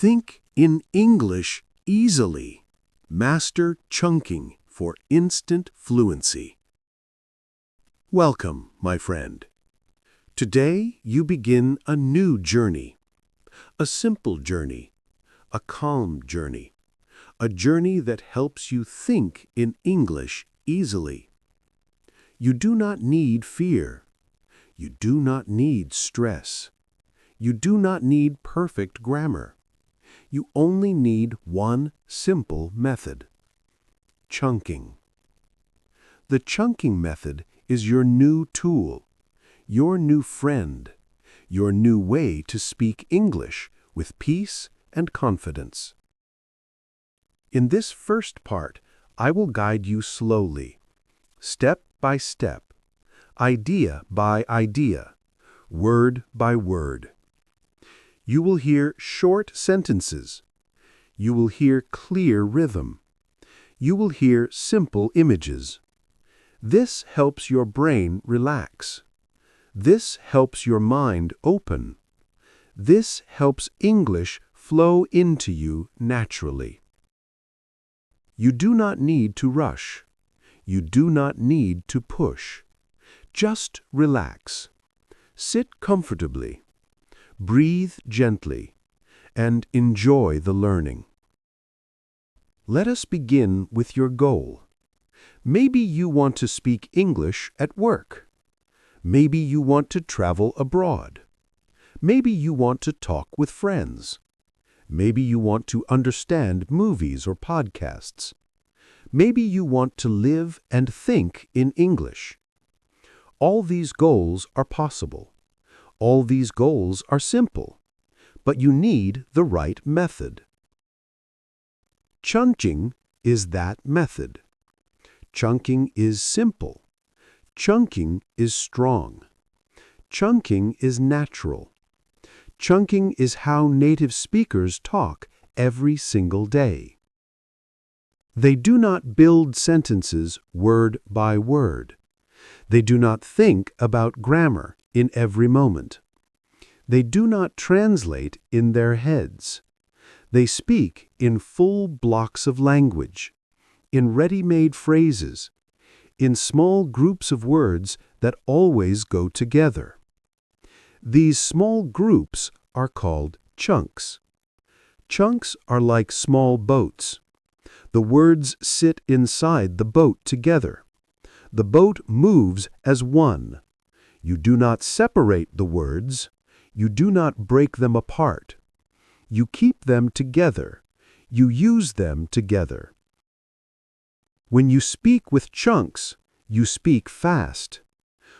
Think in English easily. Master chunking for instant fluency. Welcome, my friend. Today you begin a new journey. A simple journey. A calm journey. A journey that helps you think in English easily. You do not need fear. You do not need stress. You do not need perfect grammar. You only need one simple method. Chunking. The chunking method is your new tool, your new friend, your new way to speak English with peace and confidence. In this first part, I will guide you slowly, step by step, idea by idea, word by word. You will hear short sentences. You will hear clear rhythm. You will hear simple images. This helps your brain relax. This helps your mind open. This helps English flow into you naturally. You do not need to rush. You do not need to push. Just relax. Sit comfortably. Breathe gently, and enjoy the learning. Let us begin with your goal. Maybe you want to speak English at work. Maybe you want to travel abroad. Maybe you want to talk with friends. Maybe you want to understand movies or podcasts. Maybe you want to live and think in English. All these goals are possible. All these goals are simple, but you need the right method. Chunking is that method. Chunking is simple. Chunking is strong. Chunking is natural. Chunking is how native speakers talk every single day. They do not build sentences word by word. They do not think about grammar in every moment. They do not translate in their heads. They speak in full blocks of language, in ready-made phrases, in small groups of words that always go together. These small groups are called chunks. Chunks are like small boats. The words sit inside the boat together. The boat moves as one. You do not separate the words. You do not break them apart. You keep them together. You use them together. When you speak with chunks, you speak fast.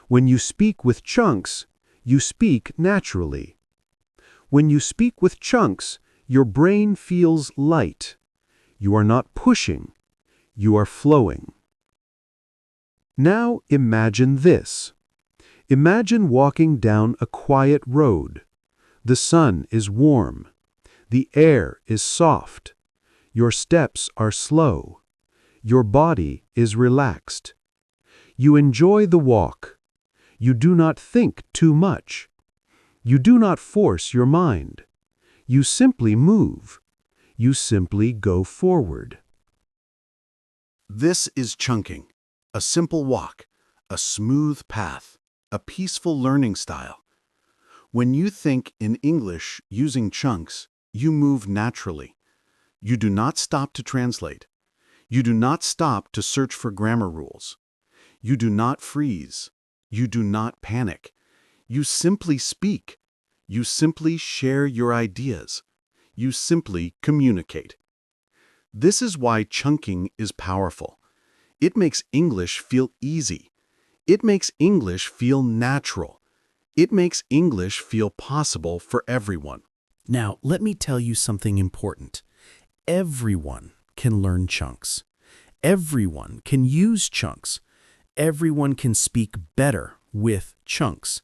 When you speak with chunks, you speak naturally. When you speak with chunks, your brain feels light. You are not pushing. You are flowing. Now imagine this. Imagine walking down a quiet road. The sun is warm. The air is soft. Your steps are slow. Your body is relaxed. You enjoy the walk. You do not think too much. You do not force your mind. You simply move. You simply go forward. This is chunking, a simple walk, a smooth path. A peaceful learning style. When you think in English using chunks, you move naturally. You do not stop to translate. You do not stop to search for grammar rules. You do not freeze. You do not panic. You simply speak. You simply share your ideas. You simply communicate. This is why chunking is powerful. It makes English feel easy. It makes English feel natural. It makes English feel possible for everyone. Now, let me tell you something important. Everyone can learn chunks. Everyone can use chunks. Everyone can speak better with chunks.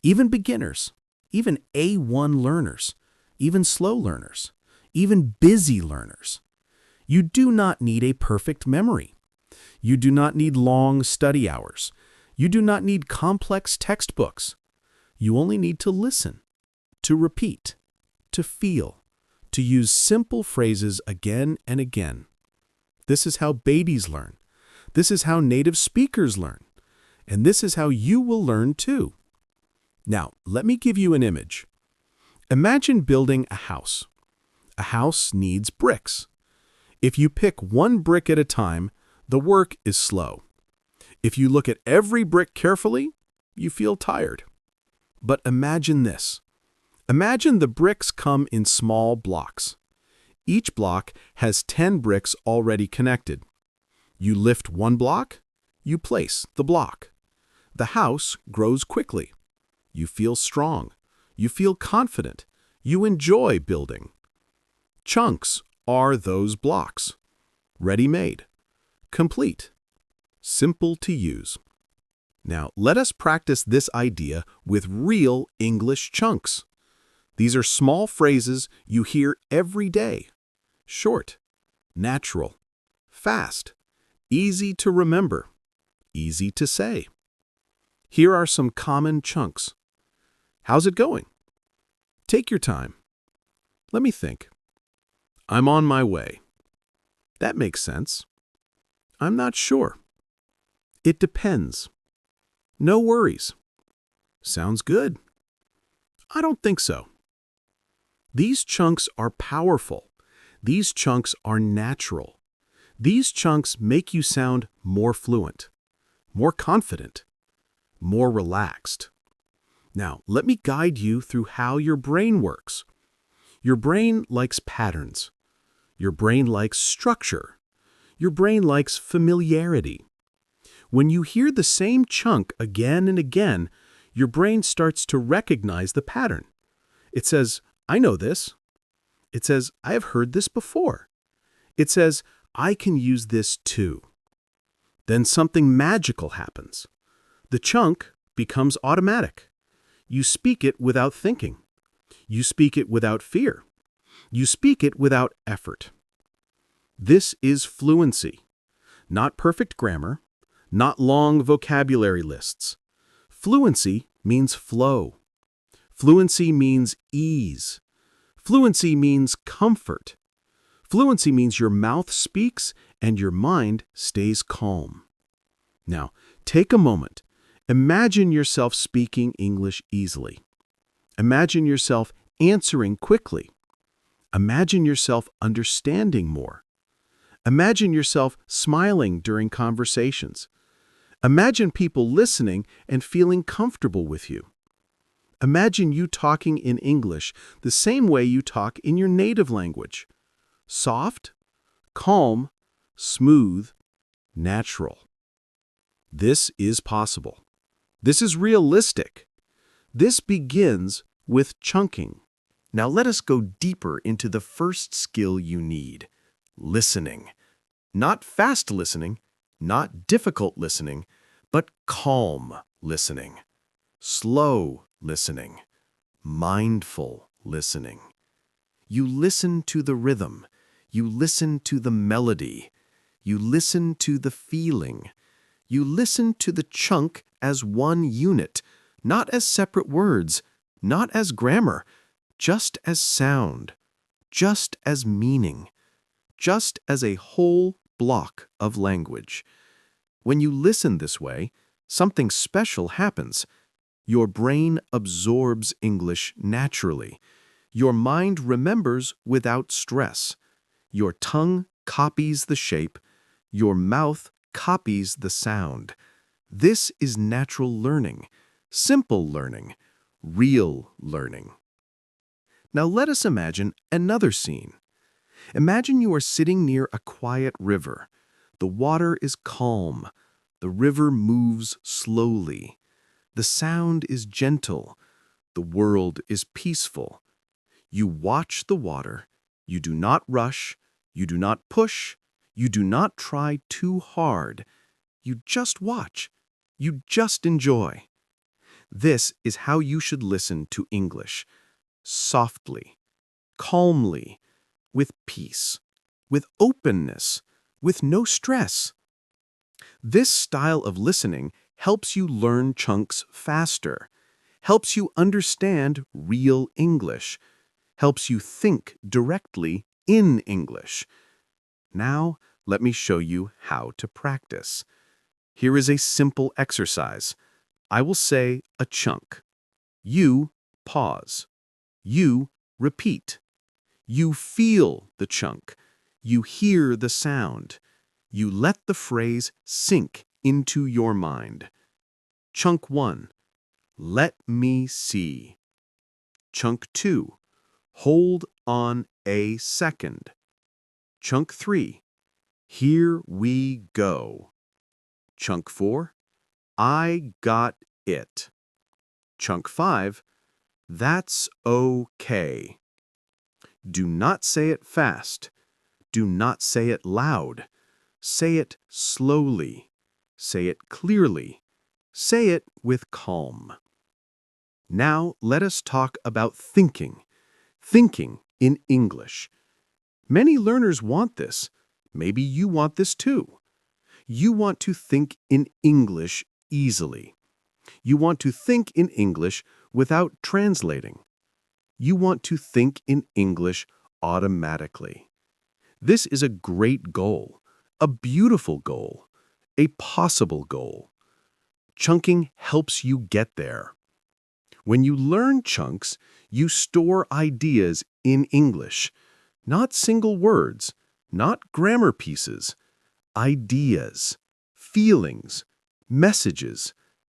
Even beginners, even A1 learners, even slow learners, even busy learners. You do not need a perfect memory. You do not need long study hours. You do not need complex textbooks. You only need to listen, to repeat, to feel, to use simple phrases again and again. This is how babies learn. This is how native speakers learn. And this is how you will learn too. Now, let me give you an image. Imagine building a house. A house needs bricks. If you pick one brick at a time, the work is slow. If you look at every brick carefully, you feel tired. But imagine this. Imagine the bricks come in small blocks. Each block has 10 bricks already connected. You lift one block, you place the block. The house grows quickly. You feel strong. You feel confident. You enjoy building. Chunks are those blocks. Ready-made. Complete. Simple to use. Now, let us practice this idea with real English chunks. These are small phrases you hear every day. Short, natural, fast, easy to remember, easy to say. Here are some common chunks. How's it going? Take your time. Let me think. I'm on my way. That makes sense. I'm not sure. It depends. No worries. Sounds good. I don't think so. These chunks are powerful. These chunks are natural. These chunks make you sound more fluent, more confident, more relaxed. Now, let me guide you through how your brain works. Your brain likes patterns. Your brain likes structure. Your brain likes familiarity. When you hear the same chunk again and again, your brain starts to recognize the pattern. It says, I know this. It says, I have heard this before. It says, I can use this too. Then something magical happens. The chunk becomes automatic. You speak it without thinking. You speak it without fear. You speak it without effort. This is fluency. Not perfect grammar, not long vocabulary lists. Fluency means flow. Fluency means ease. Fluency means comfort. Fluency means your mouth speaks and your mind stays calm. Now, take a moment. Imagine yourself speaking English easily. Imagine yourself answering quickly. Imagine yourself understanding more. Imagine yourself smiling during conversations. Imagine people listening and feeling comfortable with you. Imagine you talking in English the same way you talk in your native language. Soft, calm, smooth, natural. This is possible. This is realistic. This begins with chunking. Now let us go deeper into the first skill you need, listening. Not fast listening, not difficult listening, but calm listening, slow listening, mindful listening. You listen to the rhythm. You listen to the melody. You listen to the feeling. You listen to the chunk as one unit, not as separate words, not as grammar, just as sound, just as meaning, just as a whole block of language. When you listen this way, something special happens. Your brain absorbs English naturally. Your mind remembers without stress. Your tongue copies the shape. Your mouth copies the sound. This is natural learning, simple learning, real learning. Now let us imagine another scene. Imagine you are sitting near a quiet river. The water is calm. The river moves slowly. The sound is gentle. The world is peaceful. You watch the water. You do not rush. You do not push. You do not try too hard. You just watch. You just enjoy. This is how you should listen to English. Softly, calmly, with peace, with openness, with no stress. This style of listening helps you learn chunks faster, helps you understand real English. helps you think directly in English. Now, let me show you how to practice. Here is a simple exercise. I will say a chunk. You pause. You repeat. You feel the chunk. You hear the sound. You let the phrase sink into your mind. Chunk 1. Let me see. Chunk 2. Hold on a second. Chunk 3. Here we go. Chunk 4. I got it. Chunk 5. That's okay. Do not say it fast. Do not say it loud. Say it slowly. Say it clearly. Say it with calm. Now let us talk about thinking. Thinking in English. Many learners want this. Maybe you want this too. You want to think in English easily. You want to think in English without translating. You want to think in English automatically. This is a great goal, a beautiful goal, a possible goal. Chunking helps you get there. When you learn chunks, you store ideas in English, not single words, not grammar pieces, ideas, feelings, messages,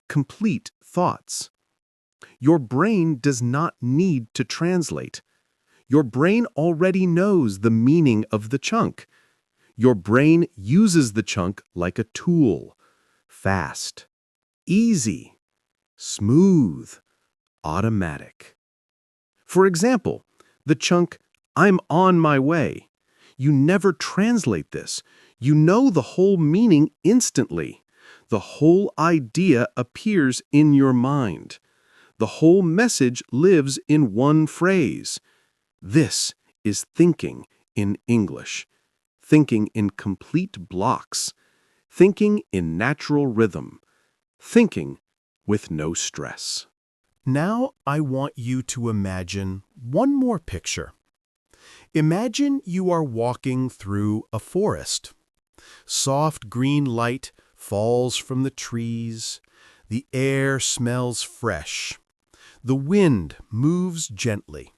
complete thoughts. Your brain does not need to translate. Your brain already knows the meaning of the chunk. Your brain uses the chunk like a tool. Fast, easy, smooth, automatic. For example, the chunk, I'm on my way. You never translate this. You know the whole meaning instantly. The whole idea appears in your mind. The whole message lives in one phrase. This is thinking in English. Thinking in complete blocks. Thinking in natural rhythm. Thinking with no stress. Now I want you to imagine one more picture. Imagine you are walking through a forest. Soft green light falls from the trees. The air smells fresh. The wind moves gently.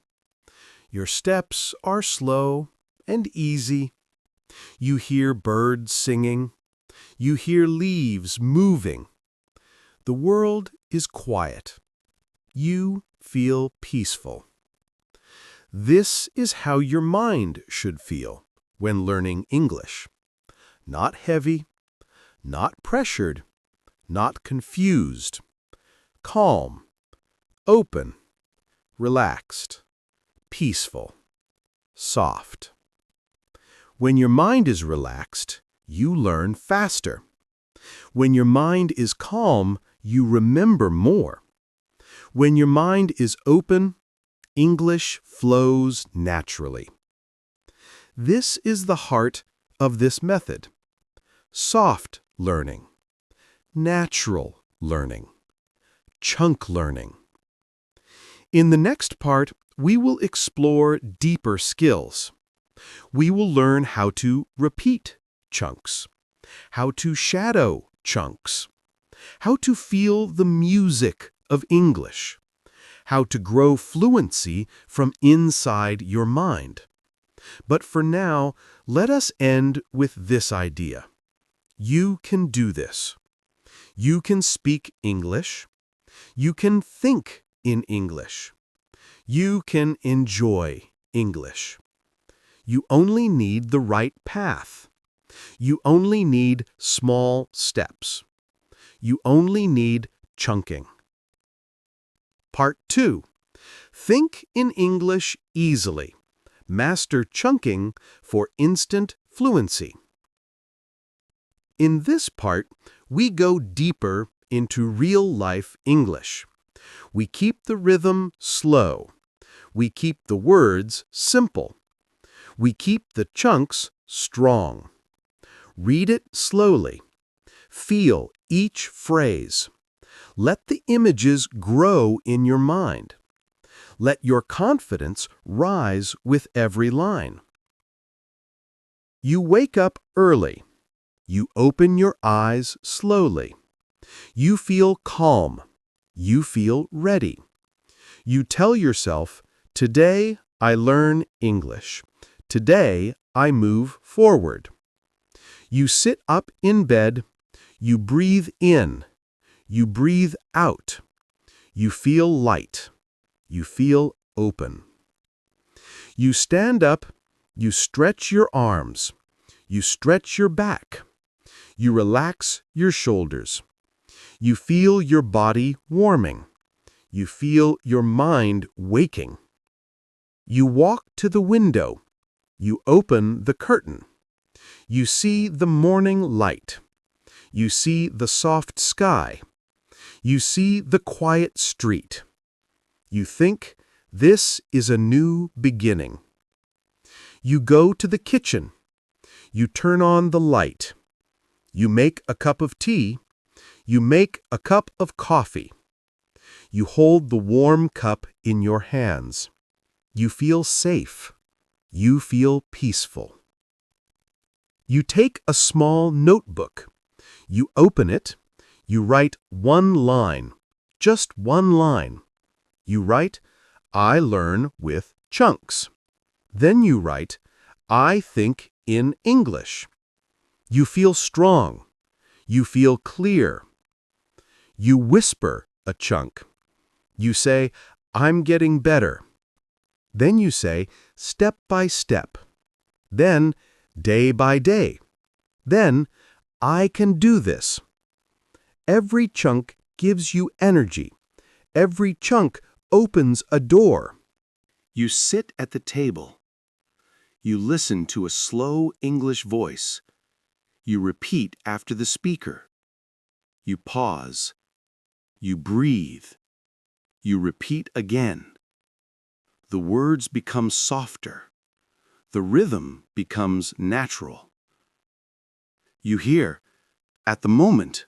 Your steps are slow and easy. You hear birds singing. You hear leaves moving. The world is quiet. You feel peaceful. This is how your mind should feel when learning English. Not heavy, not pressured, not confused. Calm, open, relaxed, peaceful, soft. When your mind is relaxed, you learn faster. When your mind is calm, you remember more. When your mind is open, English flows naturally. This is the heart of this method. Soft learning, natural learning, chunk learning. In the next part, we will explore deeper skills. We will learn how to repeat chunks, how to shadow chunks, how to feel the music of English, how to grow fluency from inside your mind. But for now, let us end with this idea. You can do this. You can speak English. You can think in English. You can enjoy English. You only need the right path. You only need small steps. You only need chunking. Part 2. Think in English easily. Master chunking for instant fluency. In this part, we go deeper into real-life English. We keep the rhythm slow. We keep the words simple. We keep the chunks strong. Read it slowly. Feel each phrase. Let the images grow in your mind. Let your confidence rise with every line. You wake up early. You open your eyes slowly. You feel calm. You feel ready. You tell yourself, today I learn English. Today I move forward. You sit up in bed. You breathe in. You breathe out. You feel light. You feel open. You stand up. You stretch your arms. You stretch your back. You relax your shoulders. You feel your body warming. You feel your mind waking. You walk to the window. You open the curtain. You see the morning light. You see the soft sky. You see the quiet street. You think, this is a new beginning. You go to the kitchen. You turn on the light. You make a cup of tea. You make a cup of coffee. You hold the warm cup in your hands. You feel safe. You feel peaceful. You take a small notebook. You open it. You write one line, just one line. You write, I learn with chunks. Then you write, I think in English. You feel strong. You feel clear. You whisper a chunk. You say, I'm getting better. Then you say, step by step. Then, day by day. Then, I can do this. Every chunk gives you energy. Every chunk opens a door. You sit at the table. You listen to a slow English voice. You repeat after the speaker. You pause. You breathe. You repeat again. The words become softer. The rhythm becomes natural. You hear, at the moment.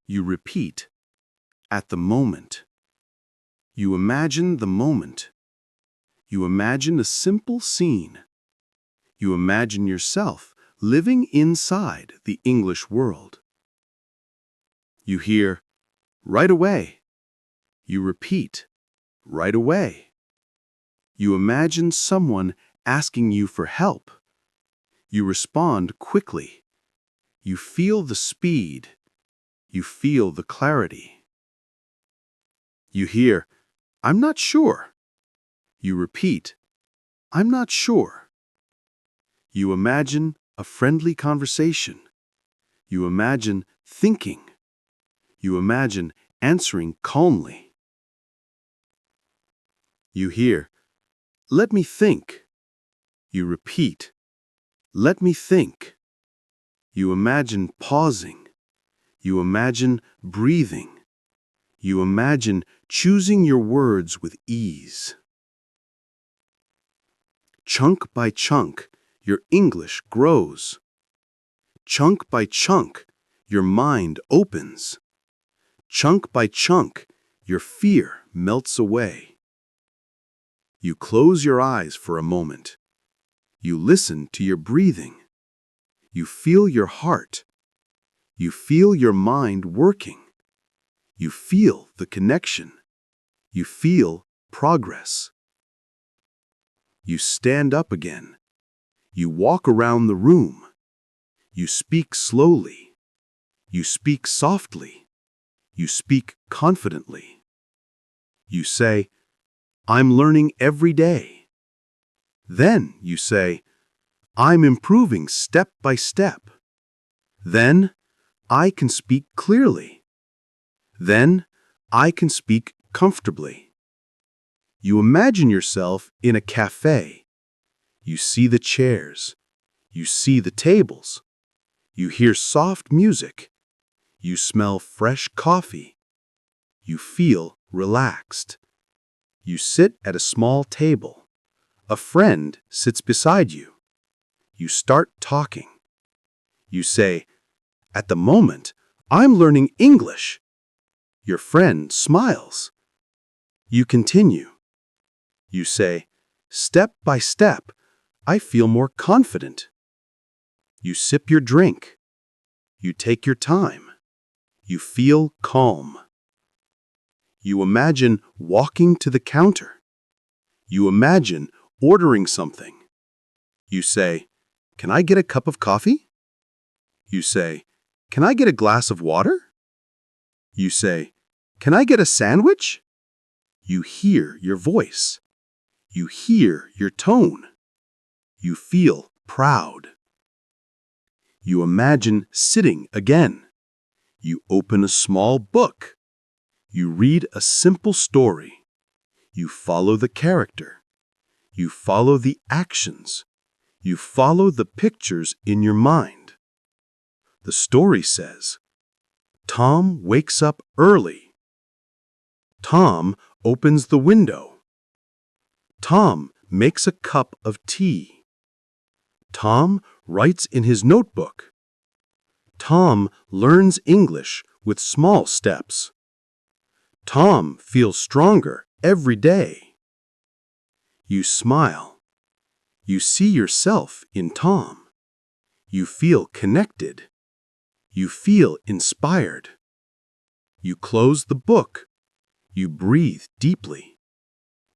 You repeat, at the moment. You imagine the moment. You imagine a simple scene. You imagine yourself living inside the English world. You hear, right away. You repeat, right away. You imagine someone asking you for help. You respond quickly. You feel the speed. You feel the clarity. You hear, I'm not sure. You repeat, I'm not sure. You imagine a friendly conversation. You imagine thinking. You imagine answering calmly. You hear, let me think. You repeat, let me think. You imagine pausing. You imagine breathing. You imagine choosing your words with ease. Chunk by chunk, your English grows. Chunk by chunk, your mind opens. Chunk by chunk, your fear melts away. You close your eyes for a moment. You listen to your breathing. You feel your heart. You feel your mind working. You feel the connection. You feel progress. You stand up again. You walk around the room. You speak slowly. You speak softly. You speak confidently. You say, I'm learning every day. Then you say, I'm improving step by step. Then I can speak clearly. Then I can speak comfortably. You imagine yourself in a cafe. You see the chairs. You see the tables. You hear soft music. You smell fresh coffee. You feel relaxed. You sit at a small table. A friend sits beside you. You start talking. You say, at the moment, I'm learning English. Your friend smiles. You continue. You say, "Step by step, I feel more confident." You sip your drink. You take your time. You feel calm. You imagine walking to the counter. You imagine ordering something. You say, "Can I get a cup of coffee?" You say, "Can I get a glass of water?" You say, "Can I get a sandwich?" You hear your voice. You hear your tone. You feel proud. You imagine sitting again. You open a small book. You read a simple story. You follow the character. You follow the actions. You follow the pictures in your mind. The story says, Tom wakes up early. Tom opens the window. Tom makes a cup of tea. Tom writes in his notebook. Tom learns English with small steps. Tom feels stronger every day. You smile. You see yourself in Tom. You feel connected. You feel inspired. You close the book. You breathe deeply.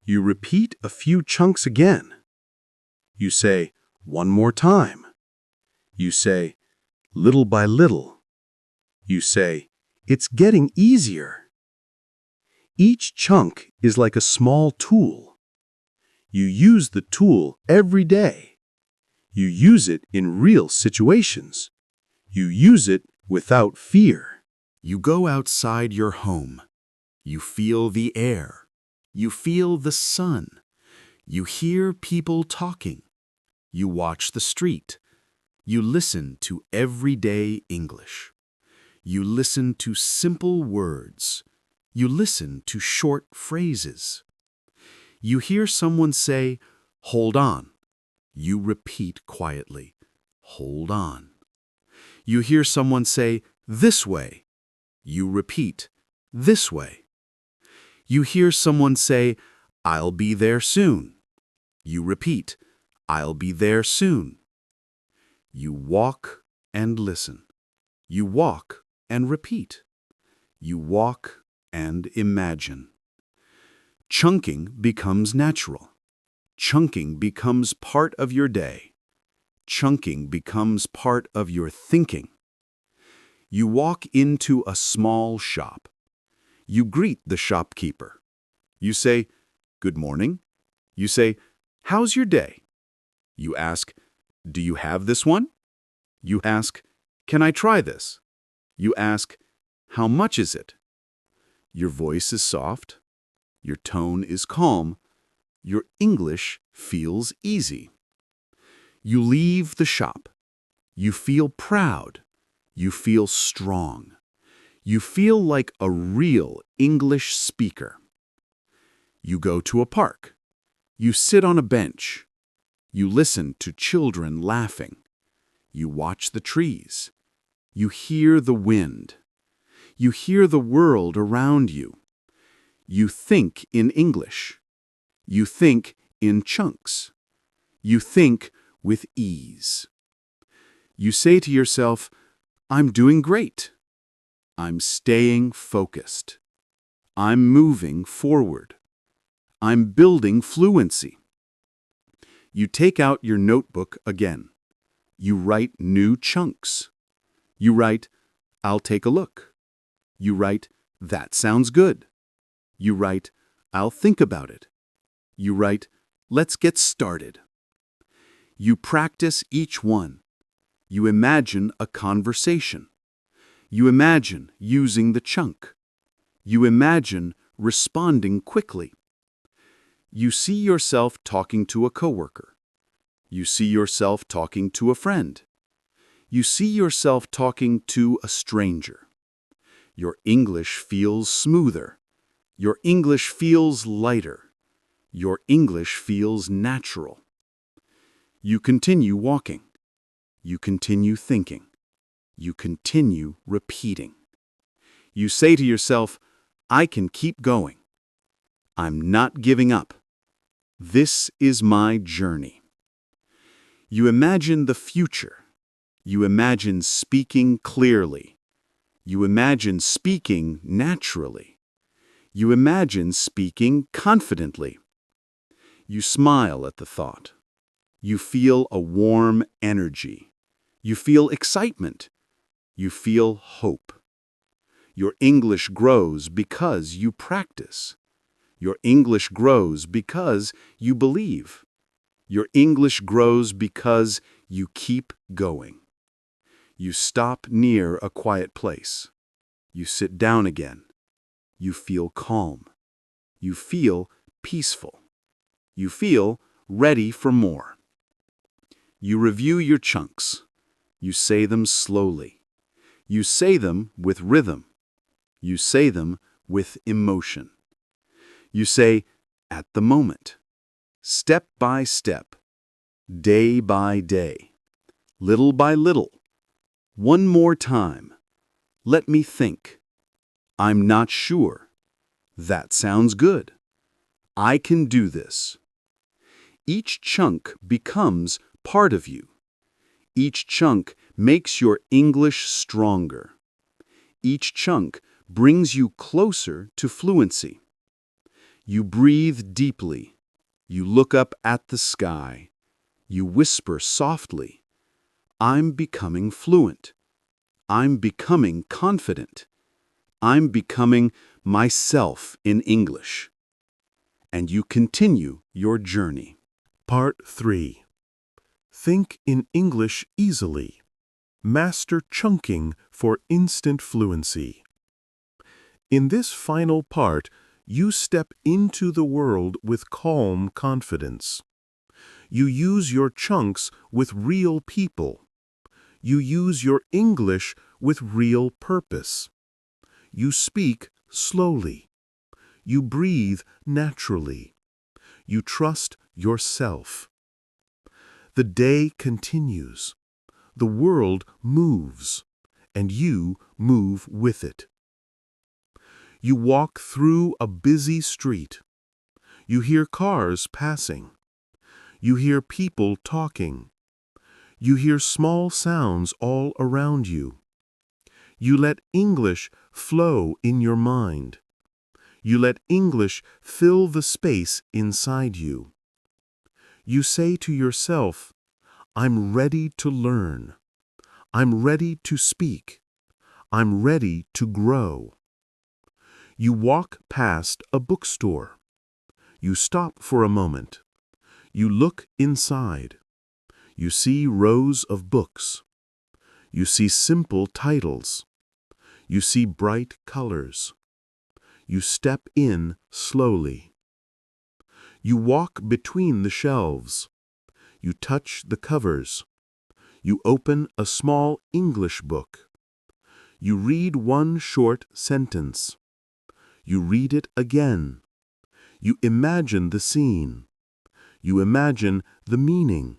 You repeat a few chunks again. You say, "One more time." You say, "Little by little." You say, "It's getting easier." Each chunk is like a small tool. You use the tool every day. You use it in real situations. You use it without fear. You go outside your home. You feel the air. You feel the sun. You hear people talking. You watch the street. You listen to everyday English. You listen to simple words. You listen to short phrases. You hear someone say, "Hold on." You repeat quietly, "Hold on." You hear someone say, "This way." You repeat, "This way." You hear someone say, "I'll be there soon." You repeat, "I'll be there soon." You walk and listen. You walk and repeat. You walk and imagine. Chunking becomes natural. Chunking becomes part of your day. Chunking becomes part of your thinking. You walk into a small shop. You greet the shopkeeper. You say, "Good morning." You say, "How's your day?" You ask, "Do you have this one?" You ask, "Can I try this?" You ask, "How much is it?" Your voice is soft. Your tone is calm. Your English feels easy. You leave the shop. You feel proud. You feel strong. You feel like a real English speaker. You go to a park. You sit on a bench. You listen to children laughing. You watch the trees. You hear the wind. You hear the world around you. You think in English. You think in chunks. You think with ease. You say to yourself, "I'm doing great. I'm staying focused. I'm moving forward. I'm building fluency." You take out your notebook again. You write new chunks. You write, "I'll take a look." You write, "That sounds good." You write, "I'll think about it." You write, "Let's get started." You practice each one. You imagine a conversation. You imagine using the chunk. You imagine responding quickly. You see yourself talking to a coworker. You see yourself talking to a friend. You see yourself talking to a stranger. Your English feels smoother. Your English feels lighter. Your English feels natural. You continue walking. You continue thinking. You continue repeating. You say to yourself, "I can keep going. I'm not giving up. This is my journey. You imagine the future. You imagine speaking clearly. You imagine speaking naturally. You imagine speaking confidently. You smile at the thought. You feel a warm energy. You feel excitement. You feel hope. Your English grows because you practice. Your English grows because you believe. Your English grows because you keep going. You stop near a quiet place. You sit down again. You feel calm. You feel peaceful. You feel ready for more. You review your chunks. You say them slowly. You say them with rhythm. You say them with emotion. You say, at the moment, step by step, day by day, little by little, one more time, let me think, I'm not sure, that sounds good, I can do this. Each chunk becomes part of you. Each chunk makes your English stronger. Each chunk brings you closer to fluency. You breathe deeply. You look up at the sky. You whisper softly, I'm becoming fluent. I'm becoming confident. I'm becoming myself in English. And you continue your journey. Part 3. Think in English easily. Master chunking for instant fluency. In this final part, you step into the world with calm confidence. You use your chunks with real people. You use your English with real purpose. You speak slowly. You breathe naturally. You trust yourself. The day continues. The world moves, and you move with it. You walk through a busy street. You hear cars passing. You hear people talking. You hear small sounds all around you. You let English flow in your mind. You let English fill the space inside you. You say to yourself, I'm ready to learn. I'm ready to speak. I'm ready to grow. You walk past a bookstore. You stop for a moment. You look inside. You see rows of books. You see simple titles. You see bright colors. You step in slowly. You walk between the shelves. You touch the covers. You open a small English book. You read one short sentence. You read it again. You imagine the scene. You imagine the meaning.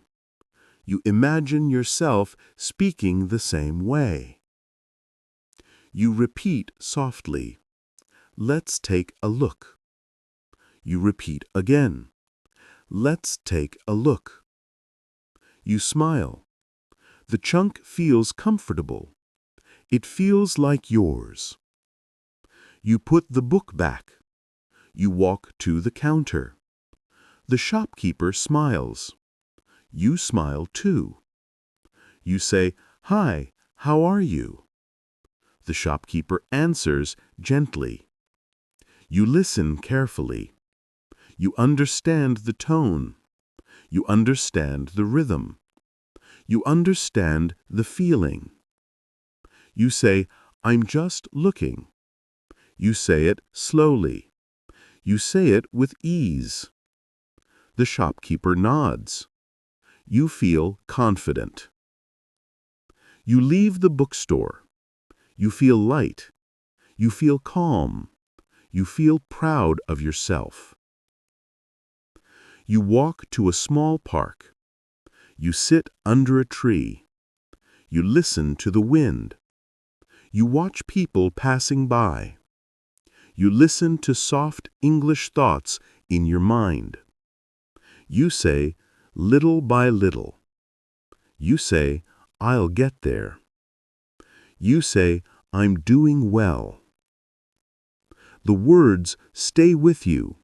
You imagine yourself speaking the same way. You repeat softly, let's take a look. You repeat again, let's take a look. You smile. The chunk feels comfortable. It feels like yours. You put the book back. You walk to the counter. The shopkeeper smiles. You smile too. You say, "Hi, how are you?" The shopkeeper answers gently. You listen carefully. You understand the tone. You understand the rhythm. You understand the feeling. You say, I'm just looking. You say it slowly. You say it with ease. The shopkeeper nods. You feel confident. You leave the bookstore. You feel light. You feel calm. You feel proud of yourself. You walk to a small park. You sit under a tree. You listen to the wind. You watch people passing by. You listen to soft English thoughts in your mind. You say, little by little. You say, I'll get there. You say, I'm doing well. The words stay with you.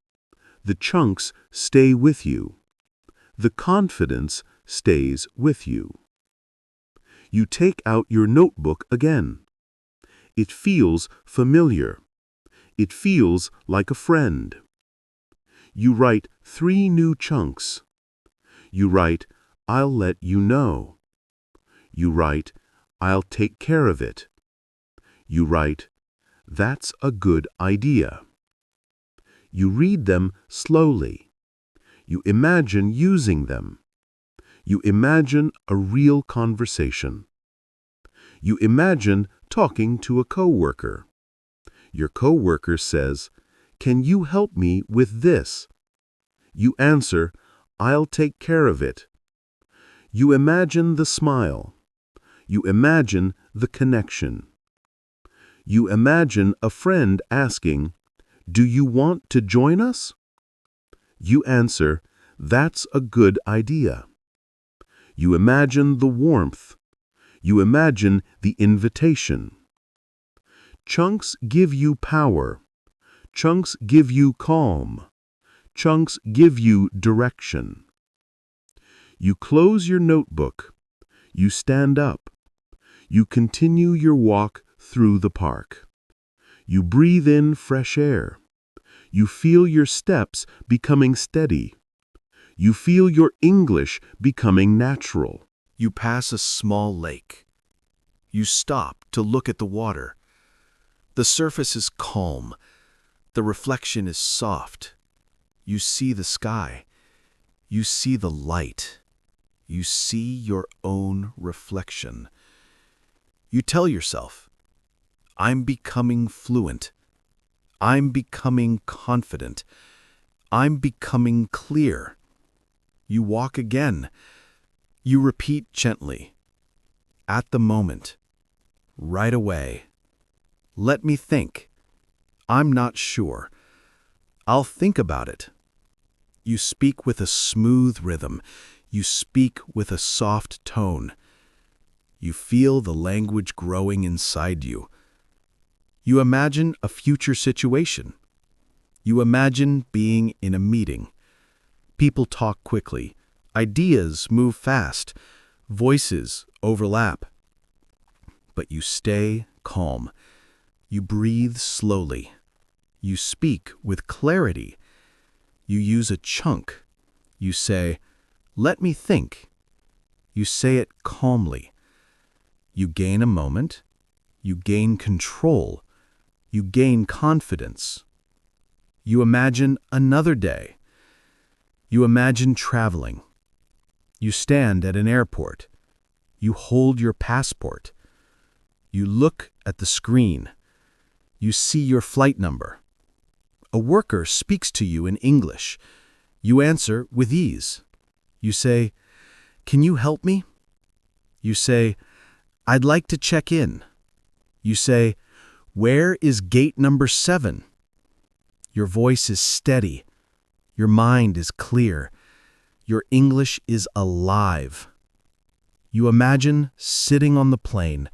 The chunks stay with you. The confidence stays with you. You take out your notebook again. It feels familiar. It feels like a friend. You write 3 new chunks. You write, I'll let you know. You write, I'll take care of it. You write, that's a good idea. You read them slowly. You imagine using them. You imagine a real conversation. You imagine talking to a coworker. Your coworker says, can you help me with this? You answer, I'll take care of it. You imagine the smile. You imagine the connection. You imagine a friend asking, do you want to join us? You answer, that's a good idea. You imagine the warmth. You imagine the invitation. Chunks give you power. Chunks give you calm. Chunks give you direction. You close your notebook. You stand up. You continue your walk through the park. You breathe in fresh air. You feel your steps becoming steady. You feel your English becoming natural. You pass a small lake. You stop to look at the water. The surface is calm. The reflection is soft. You see the sky. You see the light. You see your own reflection. You tell yourself, I'm becoming fluent. I'm becoming confident. I'm becoming clear. You walk again. You repeat gently. At the moment. Right away. Let me think. I'm not sure. I'll think about it. You speak with a smooth rhythm. You speak with a soft tone. You feel the language growing inside you. You imagine a future situation. You imagine being in a meeting. People talk quickly. Ideas move fast. Voices overlap. But you stay calm. You breathe slowly. You speak with clarity. You use a chunk. You say, let me think. You say it calmly. You gain a moment. You gain control. You gain confidence. You imagine another day. You imagine traveling. You stand at an airport. You hold your passport. You look at the screen. You see your flight number. A worker speaks to you in English. You answer with ease. You say, can you help me? You say, I'd like to check in. You say, where is gate number 7? Your voice is steady. Your mind is clear. Your English is alive. You imagine sitting on the plane.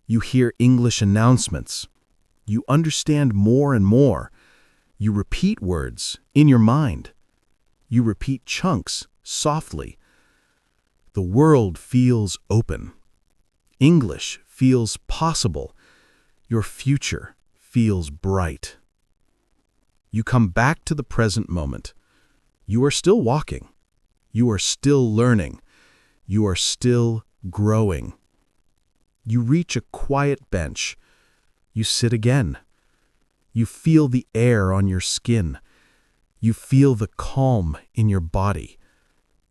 You hear English announcements. You understand more and more. You repeat words in your mind. You repeat chunks softly. The world feels open. English feels possible. Your future feels bright. You come back to the present moment. You are still walking. You are still learning. You are still growing. You reach a quiet bench. You sit again. You feel the air on your skin. You feel the calm in your body.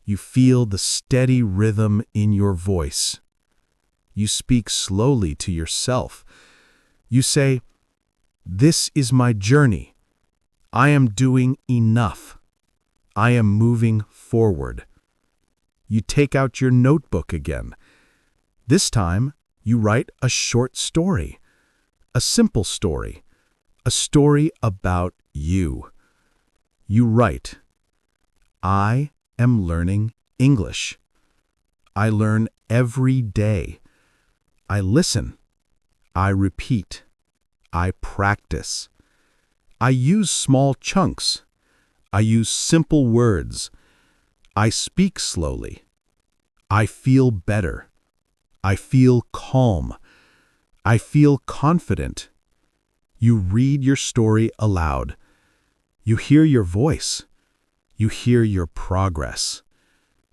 You feel the steady rhythm in your voice. You speak slowly to yourself. You say, this is my journey. I am doing enough. I am moving forward. You take out your notebook again. This time, you write a short story. A simple story. A story about you. You write, I am learning English. I learn every day. I listen. I repeat. I practice. I use small chunks. I use simple words. I speak slowly. I feel better. I feel calm. I feel confident. You read your story aloud. You hear your voice. You hear your progress.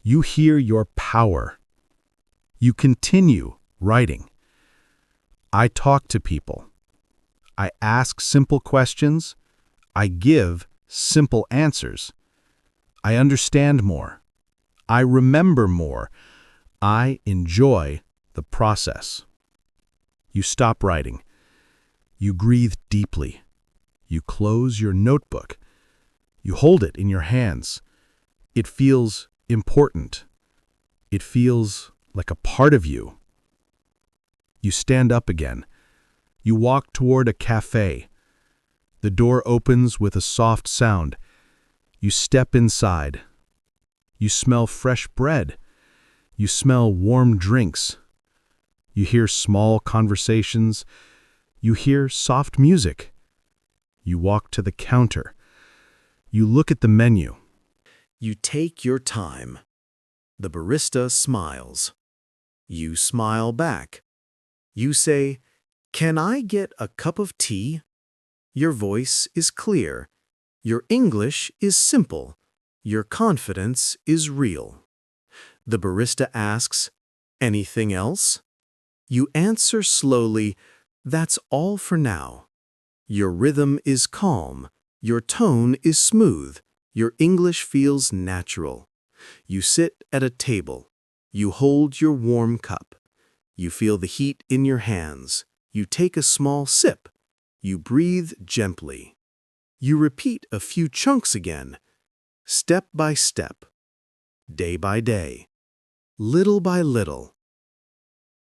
You hear your power. You continue writing. I talk to people. I ask simple questions. I give simple answers. I understand more. I remember more. I enjoy the process. You stop writing. You breathe deeply. You close your notebook. You hold it in your hands. It feels important. It feels like a part of you. You stand up again. You walk toward a cafe. The door opens with a soft sound. You step inside. You smell fresh bread. You smell warm drinks. You hear small conversations. You hear soft music. You walk to the counter. You look at the menu. You take your time. The barista smiles. You smile back. You say, "Can I get a cup of tea?" Your voice is clear. Your English is simple. Your confidence is real. The barista asks, "Anything else?" You answer slowly, "That's all for now." Your rhythm is calm. Your tone is smooth. Your English feels natural. You sit at a table. You hold your warm cup. You feel the heat in your hands. You take a small sip. You breathe gently. You repeat a few chunks again, step by step, day by day, little by little.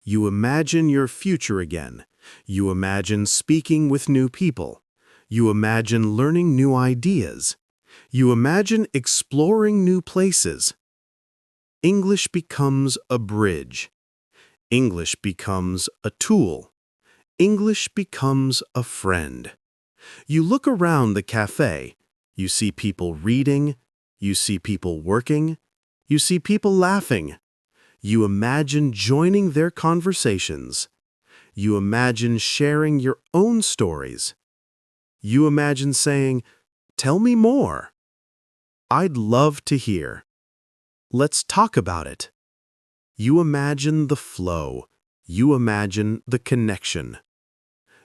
You imagine your future again. You imagine speaking with new people. You imagine learning new ideas. You imagine exploring new places. English becomes a bridge. English becomes a tool. English becomes a friend. You look around the cafe. You see people reading. You see people working. You see people laughing. You imagine joining their conversations. You imagine sharing your own stories. You imagine saying, "Tell me more. I'd love to hear. Let's talk about it." You imagine the flow. You imagine the connection.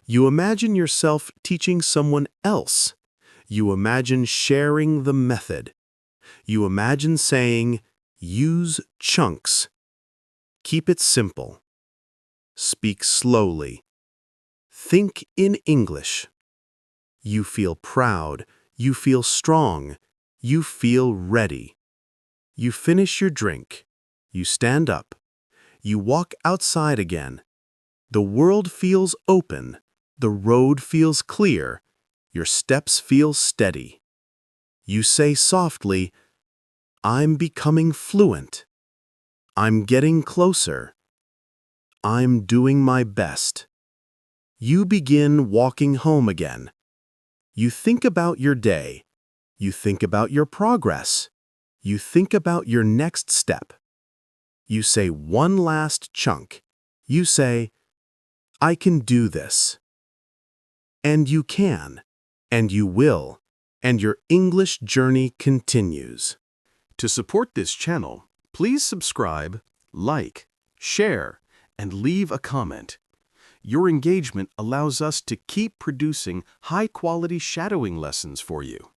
You imagine yourself teaching someone else. You imagine sharing the method. You imagine saying, "Use chunks. Keep it simple. Speak slowly. Think in English." You feel proud. You feel strong. You feel ready. You finish your drink. You stand up. You walk outside again. The world feels open. The road feels clear. Your steps feel steady. You say softly, "I'm becoming fluent. I'm getting closer. I'm doing my best." You begin walking home again. You think about your day. You think about your progress. You think about your next step. You say one last chunk. You say, "I can do this." And you can, and you will, and your English journey continues. To support this channel, please subscribe, like, share, and leave a comment. Your engagement allows us to keep producing high-quality shadowing lessons for you.